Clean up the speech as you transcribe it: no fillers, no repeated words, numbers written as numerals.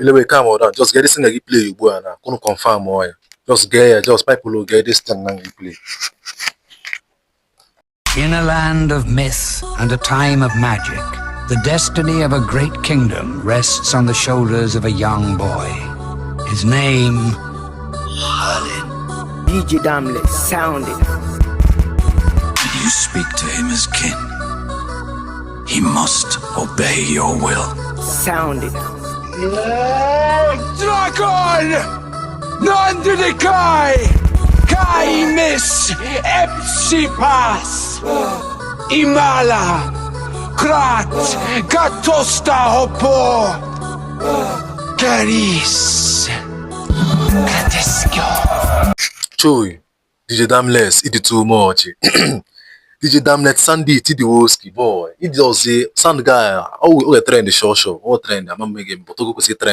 Anyway, come on, just get this thing that you play, you go and couldn't confirm why. Just get just people who get this thing and you play. In a land of myth and a time of magic, the destiny of a great kingdom rests on the shoulders of a young boy. His name, Merlin. DJ Damlet, sound it. When you speak to him as kin, he must obey your will. Sound it. Dragon! Nandinikai! Kaimis! Epsipas! Imala! Krat! Gatosta Hopo! Caris! Gratesco! Choy, DJ Damless, it too much. DJ Damlet Sandy Tidiwoski, boy. It just say sound guy. Oh, we trend the show. Oh, trend. I'm making, but go see trend.